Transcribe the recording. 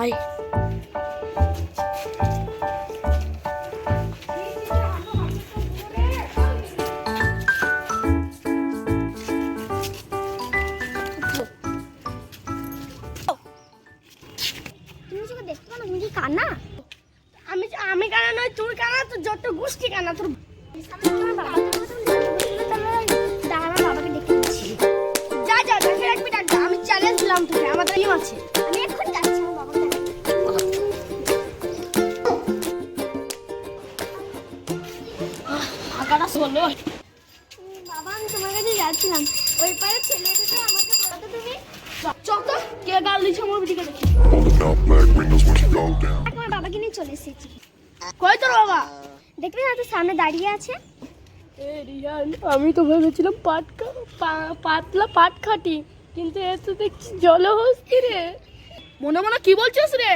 আয় দেখতে পাও না তুমি কি কানা? আমি কানা নয়, তোর কানা, তোর যত গোষ্ঠী কানা তোর। বাবাকে দেখতে দিচ্ছি। যা যা দেখে রাখবি, ডাক্তার আমি চ্যালেঞ্জ দিলাম তোকে, আমাদের টিম আছে। আমি এখন যাচ্ছি আমার বাবাকে আকাটা চলো। বাবা আমি তোমার কাছে যাচ্ছিলাম, ওই পারে ছেলে দুটো আমাকে বলতো তুমি চল তো, কে গাল দিচ্ছে আমার দিকে দেখি। আমার বাবাকে নিয়ে চলে এসেছি। কই তোর বাবা? দেখবি না তোর সামনে দাঁড়িয়ে আছে। এ রিয়ান, আমি তো ভেবেছিলাম পাতলা পাট খাটি, কিন্তু এ তো দেখছি জলহস্তি রে। মনে মনে কি বলছিস রে?